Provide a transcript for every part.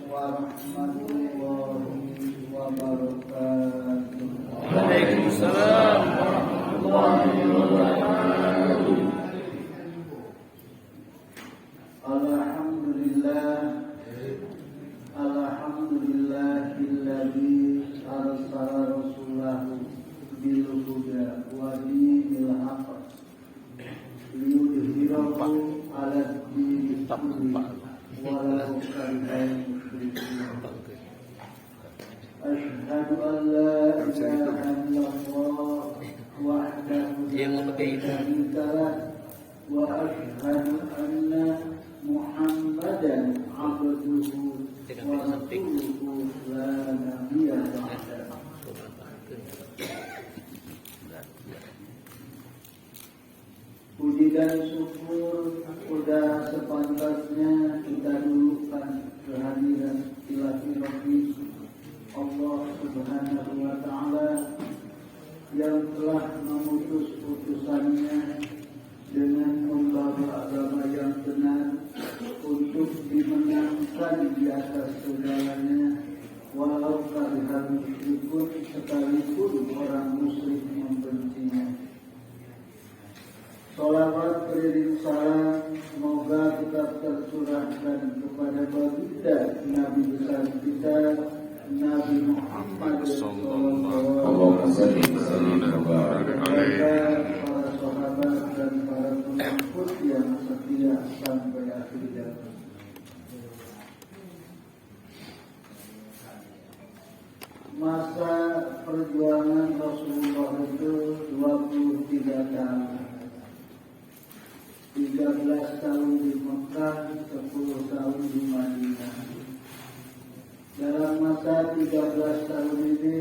warahmatullahi wabarakatuh. Waalaikumsalam warahmatullahi wabarakatuh. Alhamdulillahilladzi arsala rasulahu bil huda wa dinil haqq liyudhhirahu 'ala ad-dini kullihi walau karihal musyrikun. Asyhadu an la ilaha illallah wahdahu la syarika lah wa asyhadu anna Muhammadan abduhu wa rasuluhu la nabiyya ba'dahu. Puji dan syukur sudah sepantasnya kita dulukan kehadiran ilahi Rabbi Allah Subhanahu wa Ta'ala yang telah memutus utusannya dengan membawa agama yang benar untuk dimenangkan di atas segalanya, walau karihal musyrikun, sekalipun orang musyrik membencinya. Salawat beriring salam semoga tetap tercurahkan kepada baginda Nabi besar kita Nabi Muhammad sallallahu alaihi wasallam, para sahabat dan para pengikut yang setia sampai akhir zaman. Masa perjuangan Rasulullah itu 23 tahun. 13 tahun di Mekah, 10 tahun di Madinah. Dalam masa 13 tahun ini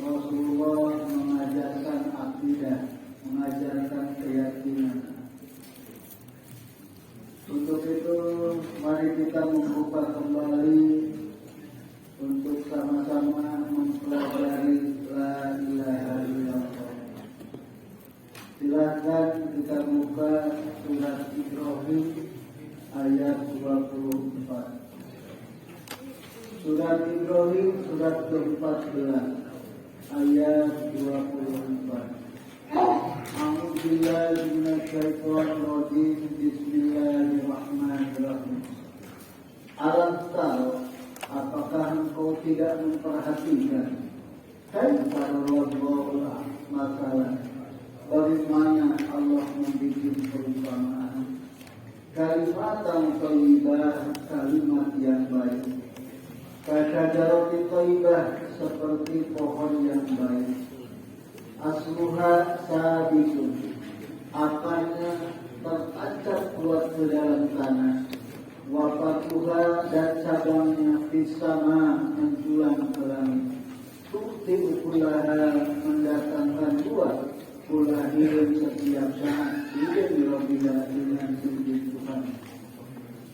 Rasulullah mengajarkan akidah, mengajarkan keyakinan. Untuk itu mari kita membuka kembali untuk sama-sama mempelajari la ilaha illallah. Silakan kita buka surat Ibrahim ayat 24. Surat Ibrahim surat ke-14 ayat 24. A'udzubillahi minasyaitonir rajim. Bismillahirrahmanirrahim. Alam tahu, apakah engkau tidak memperhatikan? Kaifa Rabbul masalah, bagaimana Allah membuat perumpamaan. Kalimatan thayyibah, kalimat yang baik. Kasyajaratin thayyibah, seperti pohon yang baik. Asluha sabitun, akarnya tertancap kuat ke dalam tanah. Wafatuha, dan cabangnya fisama, menjulang ke langit. Tukti ukulaha, mendatangkan buah. Kulahirin setiap saat. Iden dirobila, dengan izin Tuhan.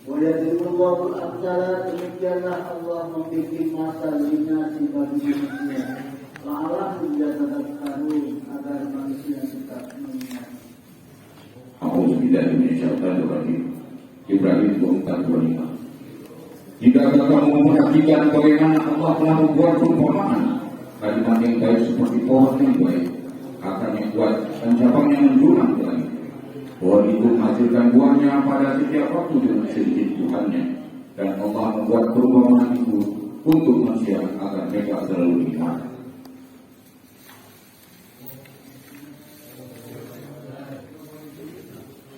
Wayadilullahu al-amsala, demikianlah Allah membuat masa linasi bagi manusia. La'alah menjadadakkanun, agar manusia tetap mengingat. A'udzubillahi minasyaitonir rajim. Ibrahim 24:25. Jika kamu memperhatikan bagaimana Allah telah membuat perumpamaan, kalimat yang baik seperti pohon yang baik, akar yang kuat dan cabang yang menjulang ke langit. Pohon itu menghasilkan buahnya pada setiap waktu dengan seizin Tuhannya, dan Allah membuat perumpamaan itu untuk manusia agar mereka selalu ingat.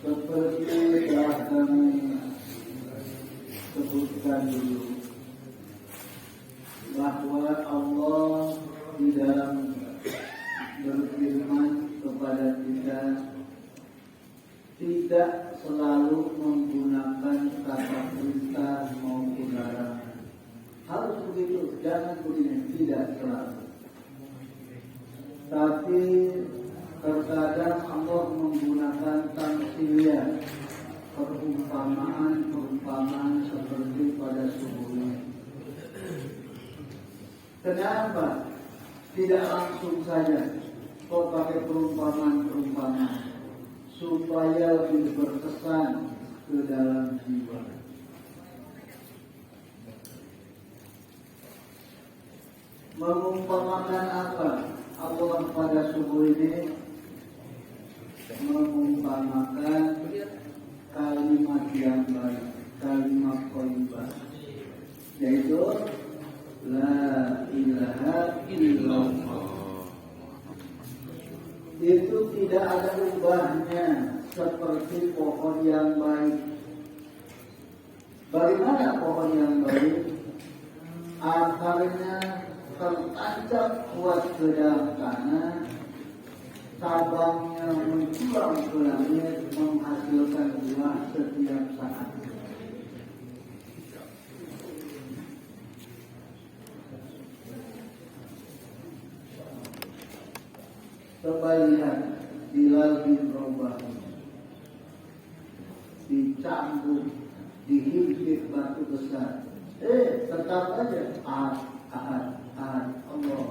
Seperti telah kami sebutkan dulu, bahwa Allah di dalam berfirman kepada kita tidak selalu menggunakan kata perintah maupun larangan. Harus begitu, jangan begini, tidak selalu. Tapi terkadang Allah menggunakan tamsiliyah, perumpamaan seperti pada sebelumnya. Kenapa tidak langsung saja kok pakai perumpamaan supaya lebih berkesan ke dalam jiwa? Mengumpamakan apa? Allah pada subuh ini mengumpamakan kalimat yang baik, kalimat thayyibah, yaitu la ilaha illallah. Itu tidak ada ubahnya seperti pohon yang baik. Bagaimana pohon yang baik? Akarnya tertancap kuat ke dalam tanah, cabangnya menculang ke langit, menghasilkan buah setiap saat. Coba lihat Bilal bin Rabah dicambuk, dihimpit batu besar. Tetap aja ahad Allah.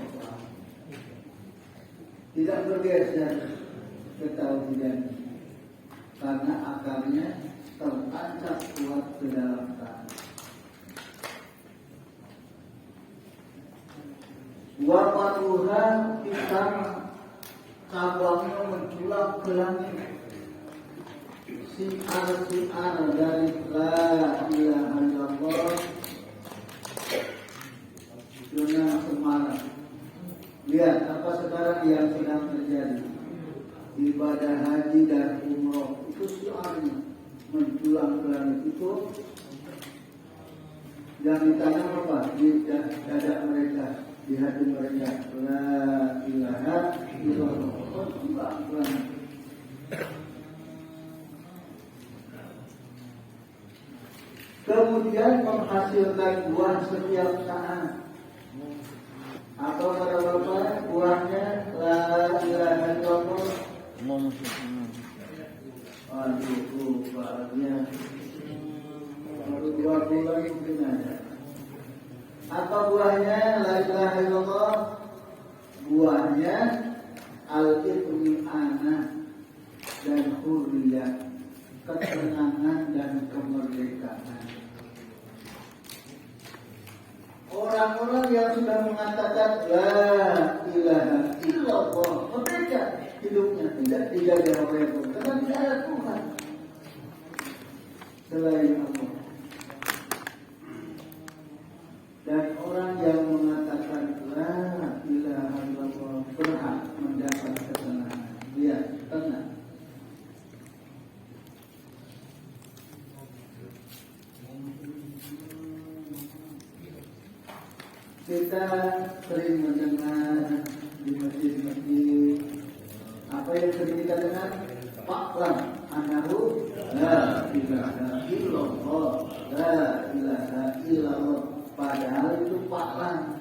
Tidak bergeser ke tauhidan karena akarnya tertancap kuat ke dalam tanah. Wa maruha pisang cabangnya menculang ke langit. Siar dari la ilaha illallah dunia semarak. Lihat apa sekarang yang sedang terjadi. Ibadah haji dan umroh itu siarnya menculang ke langit. Itu yang ditanam apa? Di dada mereka, di hati mereka. La ilaha illallah. Menculang ke langit. Kemudian menghasilkan buah setiap saat. Atau pada bapak buahnya la ilaha illallah. Aduh, buahnya baru 2 bulan mungkin ada. Apa buahnya la ilaha illallah? Buahnya al-itmi'anah dan hurriyah, ketenangan dan kemerdekaan. Orang-orang yang sudah mengatakan la ilaha illallah, mereka hidupnya tidak dijaga oleh Allah karena tidak ada Tuhan selain Allah. Dan orang yang mengatakan la ilaha illallah berhak mendapat ketenangan. Dia tenang. Kita sering mendengar di masjid-masjid apa yang sering kita dengar? Fa'lam annahu la ilaha illallah, la ilaha illallah. Padahal itu fa'lam.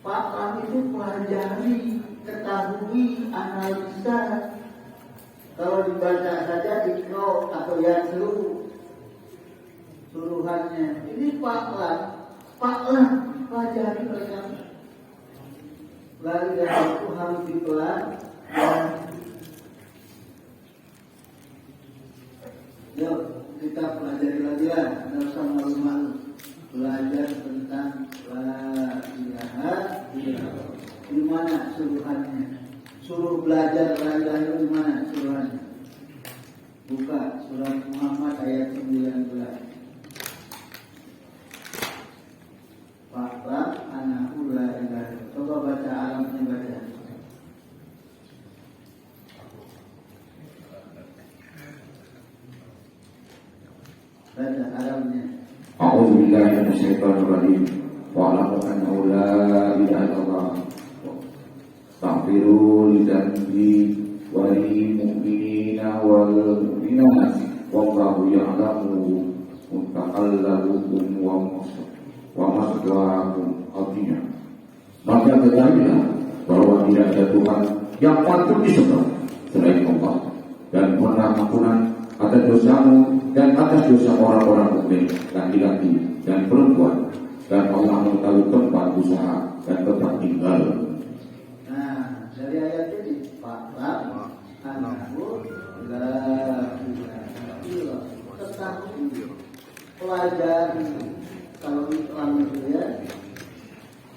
Fa'lam itu pelajari, ketahui, analisa. Kalau dibaca saja ikro atau yaslu suruhannya. Ini fa'lam. Paklah pelajari mereka. Lalu dari itu harus dipelajari. Yuk kita pelajari lagi lah. Tidak usah malu-malu. Belajar tentang la ilaha illallah. Di mana suruhannya? Suruh belajar la ilaha illallah di mana suruhannya? Buka surat Muhammad ayat 19. Fa'lam annahu la ilaha illallah. Coba baca alamnya, baca. Baca alamnya. A'udzu billahi minasyaitonir rajim. Wa'lamu annahu la ilaha illallah. Astaghfiru lidzanbi wa lil mu'minina wal mu'minat. Wallahu ya'lamu mutaqallabakum wa maswaakum. Artinya, maka ketahuilah bahwa tidak ada Tuhan yang patut disembah selain Allah, dan mohonlah ampunan atas dosamu dan atas dosa orang-orang mukmin laki-laki dan perempuan, dan Allah mengetahui tempat usaha dan tempat tinggal. Nah, dari ayat ini fa'lam annahu la ilaha illallah. Ketahui, pelajari. Kalau Islam itu ya,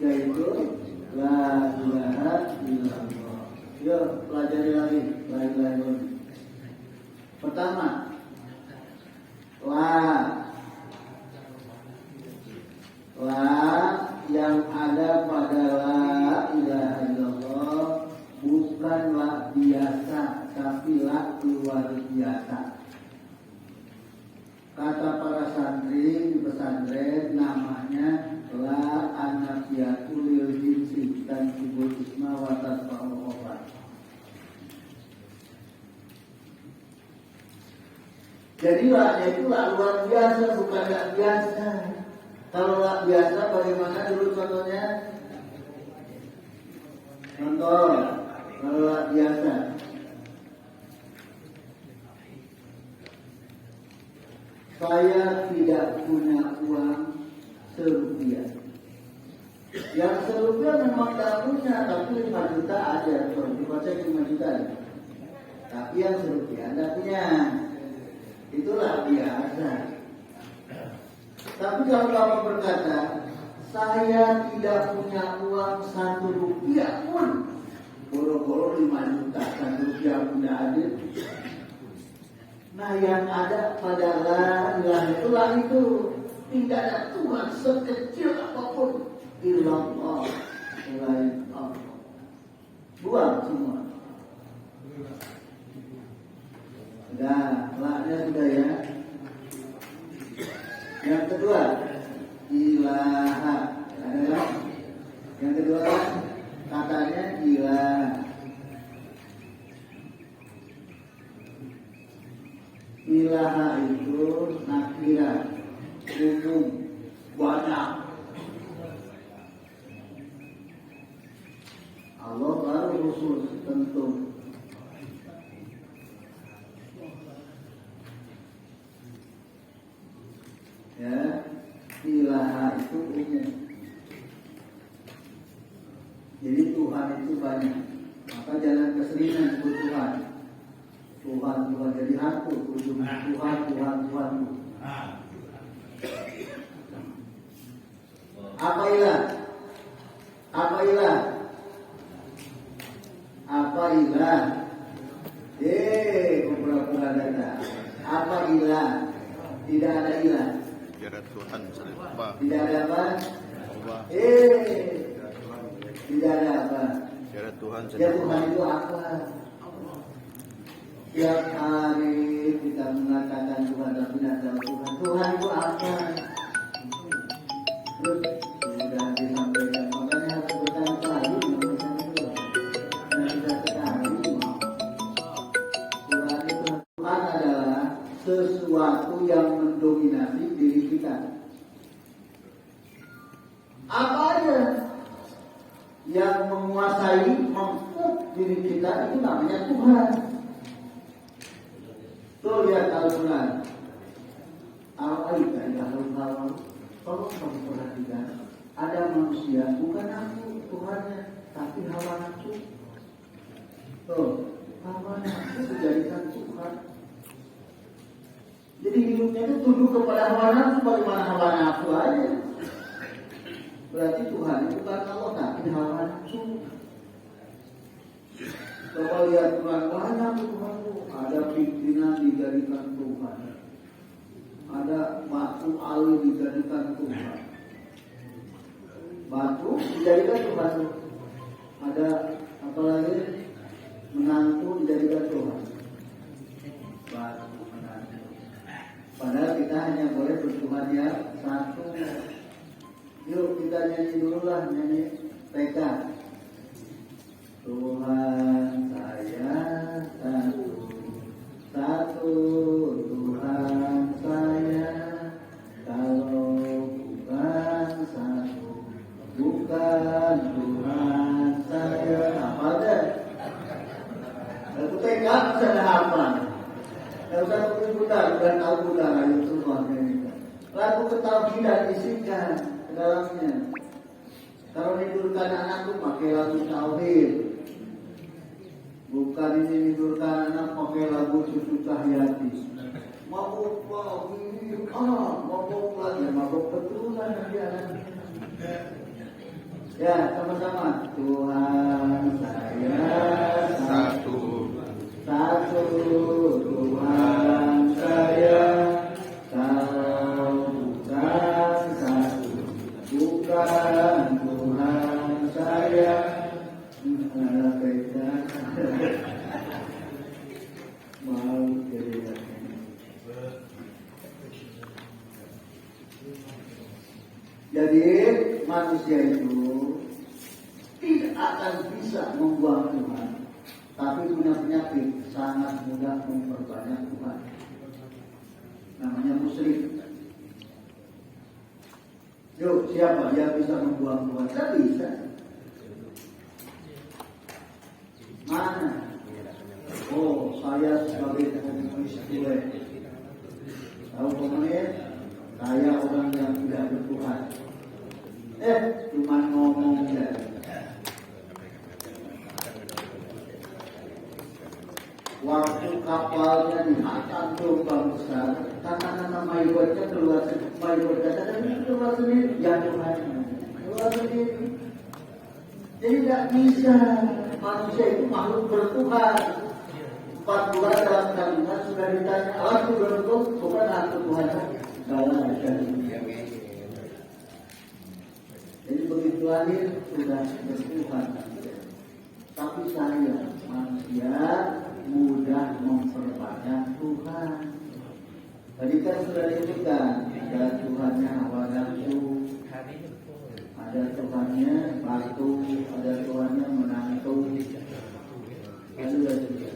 yaitu la ilaha illallah. Yuk pelajari lagi la ilaha illallah. Pertama, la yang ada pada la ilaha illallah bukan la biasa, tapi la luar biasa. Kata para santri di pesantren namanya la anafiatul lil jinsi dan kubul isma wa tasfa'ul khobar. Jadi la itu la luar biasa, bukan la biasa. Kalau la biasa bagaimana dulu contohnya? Contoh, kalau la biasa, saya tidak punya uang serupiah. Yang serupiah memang tak punya, tapi 5 juta ada. Kalau dibaca 5 juta ada. Tapi yang serupiah tidak punya. Itulah biasa. Tapi kalau kamu berkata, saya tidak punya uang 1 rupiah pun, boro-boro 5 juta, 1 rupiah pun tidak ada. Nah yang ada pada la ilaha illallah itu tidak ada Tuhan sekecil apapun illallah selain Allah. Buang semua. Sudah, la-nya sudah ya. Yang kedua, ilaha. Ada kan? Yang kedua katanya ilaha. Ilaha itu nakira, umum, banyak. Allah baru khusus tentu. Ya, ilaha itu umum. Jadi Tuhan itu banyak. Maka jangan keseringan sebut Tuhan. Tuhan jadi hantu, Tuhan. Apa ilah? Pura-pura dada. Apa ilah? Tidak ada ilah. Tidak ada Tuhan selain Allah. Tidak ada apa? Allah. Tidak ada apa? Tidak ada Tuhan Ya selain Tuhan Allah. itu apa? Tiap hari kita mengatakan Tuhan tapi tidak tahu Tuhan. Tuhan itu apa? Terus sudah disampaikan, makanya harus bertanya-tanya menyampaikan itu. Dan tidak sekali Tuhan itu, Tuhan adalah sesuatu yang mendominasi diri kita. Apa aja yang menguasai, mengkup diri kita itu namanya Tuhan. Tuh lihat Al-Quran. Al-Aita ilahul. Kalau kamu perhatikan, ada manusia bukan aku Tuhannya, tapi hawa nafsu. Tuh, hawa nafsu dijadikan Tuhan. Jadi hidupnya itu tunduk kepada hawa nafsu, bagaimana hawa nafsu aja. Berarti Tuhan itu bukan Allah, tapi hawa nafsu. Coba lihat Tuhan, banyak Tuhan. Ada pimpinan dijadikan Tuhan, ada batu ali dijadikan Tuhan, batu dijadikan Tuhan, ada apa lagi, menantu dijadikan Tuhan, batu menantu. Padahal kita hanya boleh bertuhan yang satu. Yuk kita nyanyi dulu lah, nyanyi TK. Tuhan saya satu Tuhan saya, kalau bukan satu, bukan Tuhan saya. Apa deh? Lagu TK bisa ada apa? Tidak usah putar, bukan tahu putar, ayo semua ini. Lagu ketauhidan isikan ke dalamnya. Kalau tidurkan anak tuh pakai lagu tauhid. Bukan ini tidurkan anak pakai lagu Cucu Cahyati. Mabuk lagi, mabuk lagi, mabuk betulan nanti anak. Ya, sama-sama. Tuhan saya Satu. satu. Tuhan saya, kau bukan satu. Bukan Tuhan saya. Ada beda. Mau jadi. Jadi manusia itu tidak akan bisa membuang Tuhan, tapi punya penyakit sangat mudah memperbanyak Tuhan. Namanya musyrik. Yuk, siapa yang bisa membuang Tuhan? Tidak bisa. Mana? Oh, saya sebagai komunis gue. Tahu komunis? Saya orang yang tidak bertuhan. Cuma ngomong ya. Waktu kapalnya dihantam lubang besar, kata-kata mayatnya keluar sendiri, jatuhannya keluar sendiri. Jadi tidak bisa. Manusia itu makhluk bertuhan. 4 bulan dalam kandungan sudah ditanya, Allah itu berbentuk bukan hantu Tuhan. Dalam jadi begitu lahir sudah bertuhan. Tapi saya manusia mudah memperbanyak Tuhan. Tadi kan sudah disebutkan ada Tuhannya hawa nafsu, ada Tuhannya batu, ada Tuhannya menantu. Kan sudah disebutkan.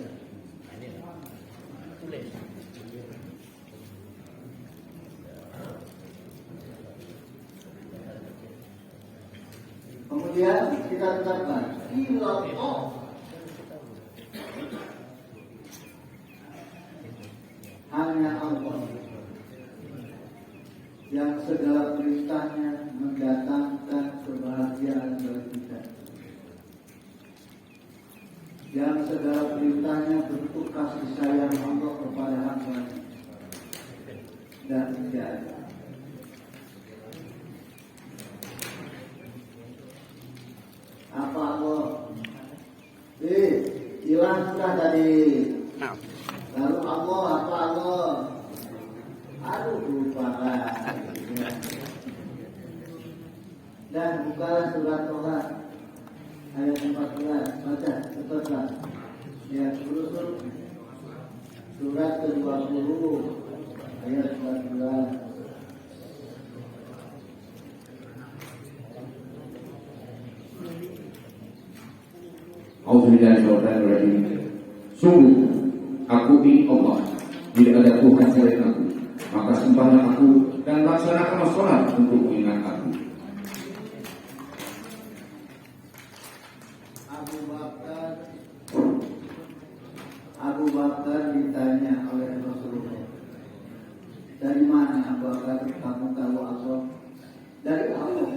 Kemudian kita tetapkan ilallah, hanya Allah yang segala perintahnya mendatangkan kebahagiaan bagi kita, yang segala perintahnya bentuk kasih sayang Allah kepada hamba-Nya dan tidak. Apa Allah? Hilang sudah tadi. Lalu Allah, apa Allah? Aduh, lupa lah. Dan bukalah surat Toha ayat 14. Baca, cepatlah. Ya, surat ke-20 ayat 14. Auzubillahi. Sungguh aku ini Allah, tidak ada Tuhan selain aku. Maka sembahlah aku dan laksanakanlah sholat untuk mengingat aku. Abu Bakar ditanya oleh Rasulullah, dari mana Abu Bakar kamu tahu Allah? Dari Allah.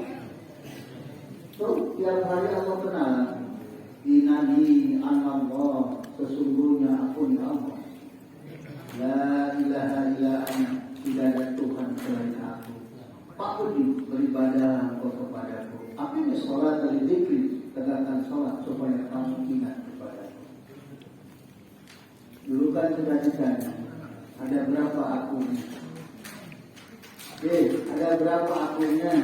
So, tiap hari Allah kenal. Inani anallah, sesungguhnya aku ni Allah. La ilaha illa ana, tidak ada Tuhan selain aku. Pakudi beribadah engkau kepadaku. Apa ini sholat dari zikri? Tegakkan sholat supaya kamu ingat kepadaku. Dulu kan sudah ditanya, ada berapa akunya? Ada berapa akunya?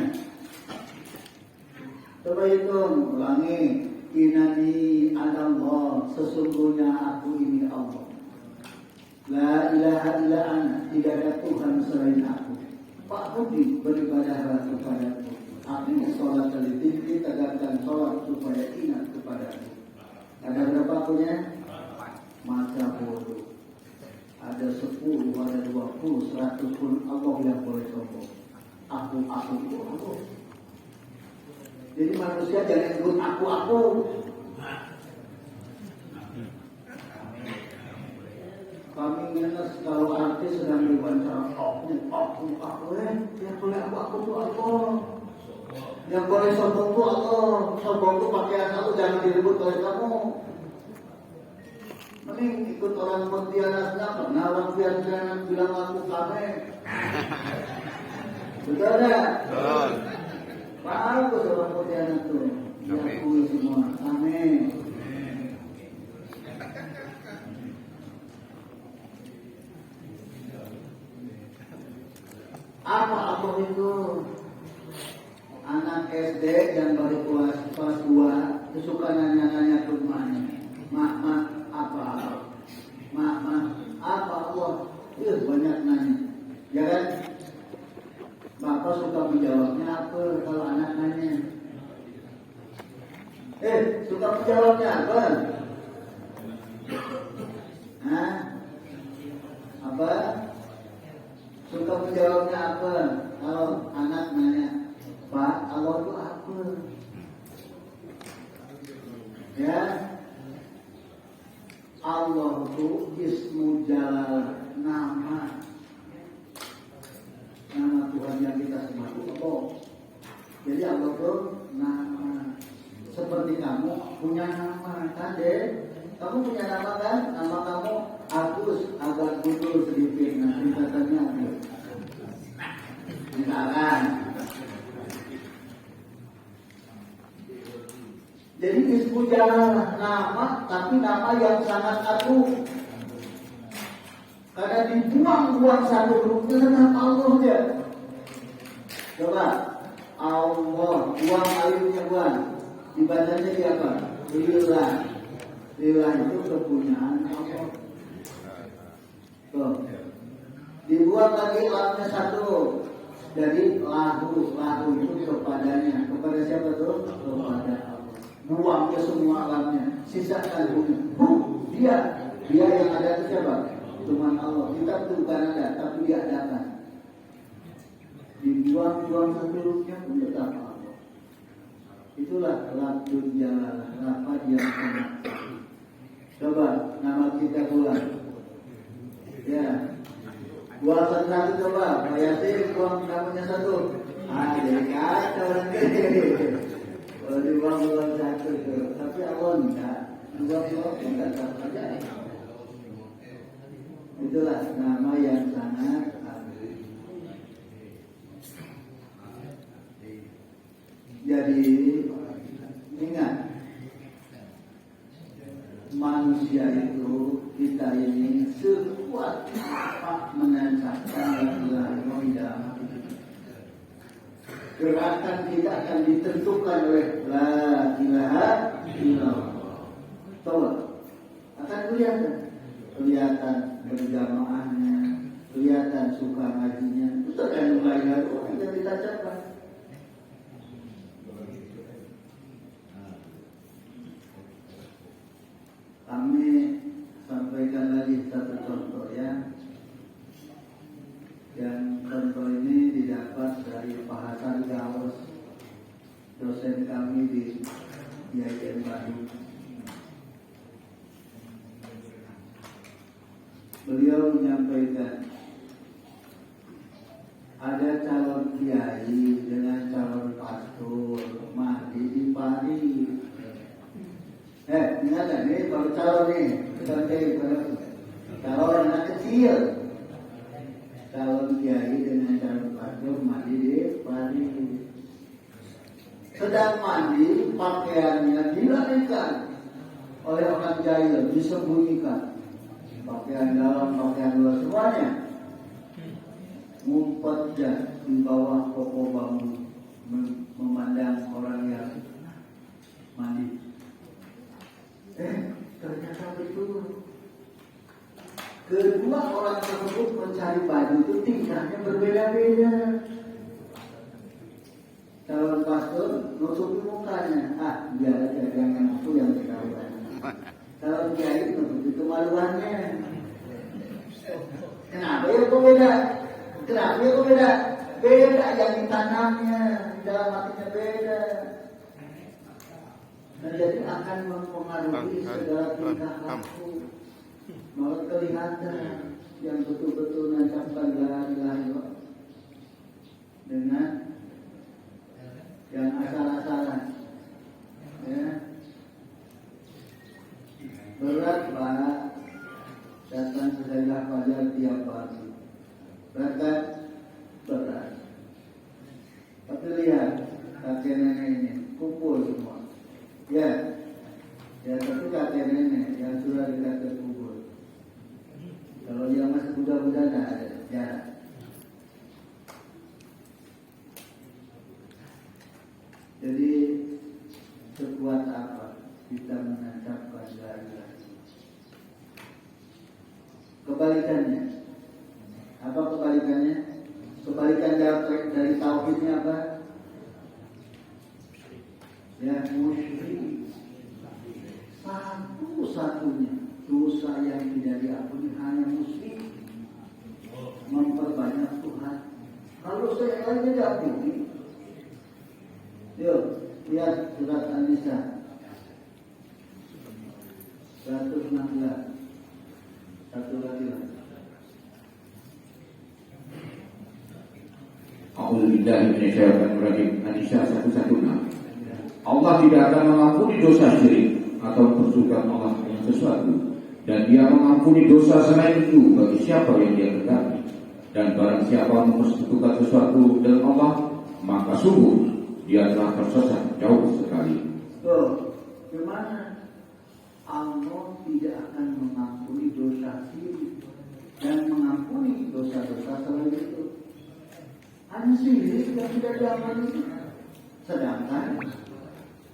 Coba hitung, ulangi. Inani anallah, sesungguhnya aku ini Allah. La ilaha illa ana, tidak ada Tuhan selain aku. Pakudi beribadahlah kepadaku. Artinya sholat dari zikri, tegakkan sholat supaya ingat kepadaku. Ada berapa akunya? Masa bodoh. Ada 10, ada 20, 100 pun Allah yang boleh sombong. Aku itu aku. Jadi manusia jangan sebut aku. Kami ngenes kalau artis sedang diwawancara, aku, yang boleh aku tuh Allah. Yang boleh sombong tuh Allah. Sombong tuh pakaian aku jangan direbut oleh kamu. Mending ikut orang Pontianak, pernah orang Pontianak bilang aku kame. Betul ada? Bagus orang Pontianak tuh. Diakui semua. Amin. Apa Allah itu? Anak SD yang baru kelas 2 itu suka nanya-nanya ke rumahnya. Mak, apa? Mak, apa Allah? Banyak nanya. Ya kan? Bapak suka menjawabnya apa kalau anak nanya? Suka menjawabnya apa? Hah? Apa? Suka menjawabnya apa? Kalau anak nanya, Pak, Allah itu apa? Ya, Allah itu ismu jalal, nama Tuhan yang kita sembah itu Allah. Jadi Allah itu nama. Seperti kamu punya nama kan, deh? Kamu punya nama kan? Nama kamu Agus, agak gundul sedikit. Nanti katanya misalkan. Jadi ismu jalal nama, tapi nama yang sangat agung. Karena dibuang-buang satu huruf dengan Allah dia. Coba Allah, buang alifnya buang. Dibacanya siapa? Lillah. Lillah itu kepunyaan Allah. Tuh. Dibuang lagi lamnya satu. Jadi lahu itu kepadanya. Kepada siapa tuh? Kepada Allah. Buang ke semua alamnya. Sisakan dia yang ada itu siapa? Cuma Allah. Kita bukan ada, tapi dia adakan. Dibuang-buang seluruhnya pun tetap Allah. Itulah Rabbul Jalal, Rabbul yang sangat. Coba nama kita pulang. Ya, buang satu coba. Pak Yasin buang namanya satu. Jadi kacau nanti. Kalau dibuang satu tuh, tapi Allah enggak. Buang enggak sama aja. Itulah nama yang sangat agung. Jadi ingat, manusia itu kita ini sekuat apa menandakan dalam gerakan kita akan ditentukan oleh la ilaha illallah. Coba akan kelihatan berjamaahnya, kelihatan suka ngajinya, itu tergantung la ilaha illallah yang kita capai. Kami sampaikan lagi satu contoh ya. Yang contoh ini didapat dari Pak Hasan Gaus, dosen kami di IAIN Bandung. Beliau menyampaikan ada calon kiai dengan calon pastor mati di Paris. Ingat kan, ini baru calon nih, calon anak kecil. Calon kiai dengan calon pastor mandi di Paris. Sedang mandi, pakaiannya dilarikan oleh orang jahil, disembunyikan. Pakaian dalam, pakaian luar, semuanya. Ngumpet di bawah pokok bambu, memandang orang yang mandi. Ternyata betul. Kedua orang tersebut mencari baju itu tingkahnya berbeda-beda. Calon pastor nutupi mukanya, biar ada yang itu yang dikawal. Calon kiai nutupi kemaluannya. Kenapa ya kok beda? Kenapa ya kok beda? Beda yang ditanamnya, dalam hatinya beda. Dan jadi akan mempengaruhi segala tingkah laku. Malah kelihatan yang betul-betul nancapkan la ilaha illallah dengan yang asal-asalan. Ya. Berat Pak datang ke daerah fajar tiap pagi. Berat kan? Berat. Tapi lihat kakek neneknya kumpul semua. Ya, tapi kakek nenek yang sudah dikata kumpul. Kalau yang masih muda-muda tidak ada jarak. Jadi sekuat apa kita menetapkan la ilaha illallah? Kebalikannya, apa kebalikannya? Kebalikan dari tauhidnya apa? Ya, musyrik. Satu-satunya dosa yang tidak diampuni hanya musyrik. Memperbanyak Tuhan. Kalau saya lainnya diampuni. Yuk, lihat surat An-Nisa 116. Satu lagi lah. A'udzubillahi minasyaitonir rajim. An-Nisa 116. Allah tidak akan mengampuni dosa syirik atau persekutuan Allah dengan sesuatu, dan Dia mengampuni dosa selain itu bagi siapa yang Dia kehendaki. Dan barang siapa mempersekutukan sesuatu dengan Allah, maka sungguh dia telah tersesat jauh sekali. Gimana? Allah tidak akan mengampuni dosa syirik dan mengampuni dosa-dosa selain itu. Hanya syirik yang tidak diampuni. Sedangkan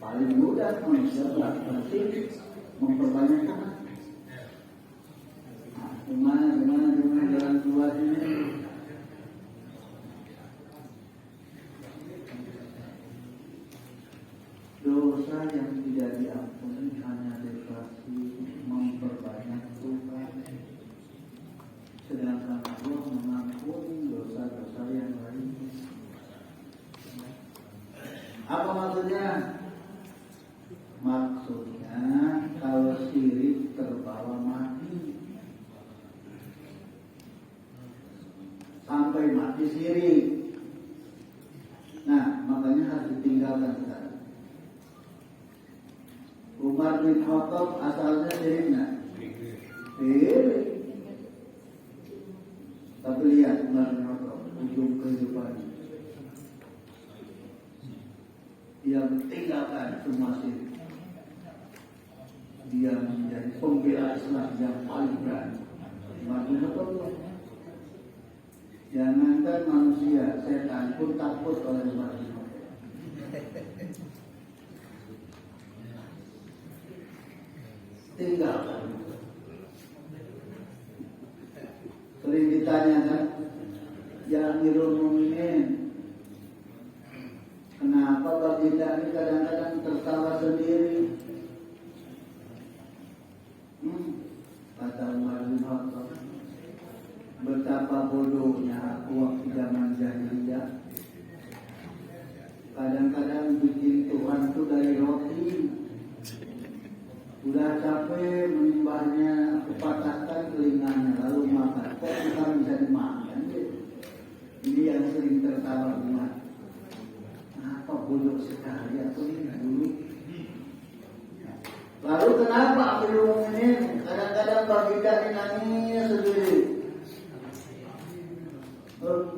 paling mudah manusia melakukan syirik, memperbanyak Tuhan. Gimana jalan keluar ini? Dosa yang tidak diampuni hanya dosa syirik, memperbanyak Tuhan. Sedangkan Allah mengampuni dosa-dosa yang lain. Apa maksudnya? Maksudnya kalau syirik terbawa mati, sampai mati syirik. Nah, makanya harus ditinggalkan sekarang. Umar bin Khattab asalnya syirik nggak? Syirik. Tapi lihat Umar bin Khattab ujung kehidupannya, dia meninggalkan semua syirik. Dia menjadi pembela Islam yang paling berani. Umar bin Khattab. Jangankan manusia, setan pun takut oleh Umar bin Khattab. Tinggalkan. Sering ditanyakan, ya Amirul Mukminin, kenapa baginda ini kadang-kadang tertawa sendiri? Kata Umar bin Khattab, betapa bodohnya aku waktu zaman jahiliyah. Kadang-kadang bikin Tuhan itu dari roti. Udah capek menyembahnya, aku patahkan telinganya lalu makan. Kok Tuhan bisa dimakan? Ini yang sering tertawa Umar. Apa bodoh sekali aku ini dulu. Lalu kenapa Amirul Mukminin kadang-kadang baginda ini nangis sendiri?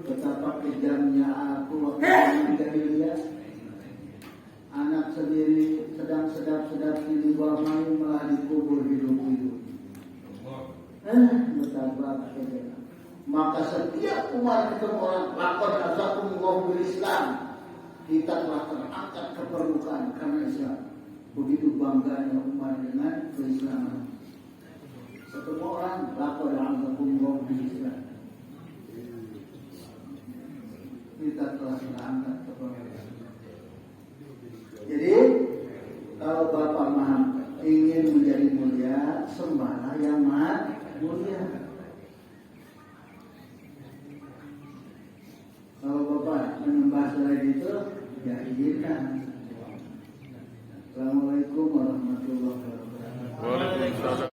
Betapa kejamnya aku waktu zaman jahiliyah. Anak sendiri sedang sedap-sedap di bawah main malah dikubur hidup-hidup. Betapa kejamnya. Maka setiap Umar ketemu orang lakon asakum bil Islam, kita telah terangkat ke permukaan karena Islam. Begitu bangganya Umar dengan keislaman. Ketemu orang lakon asakum bil Islam, kita telah terangkat ke permukaan. Jadi kalau Bapak ingin menjadi mulia, sembahlah yang mulia. Kalau Bapak menyembah selain itu, ya izinkan. Assalamualaikum warahmatullahi wabarakatuh. Waalaikumsalam.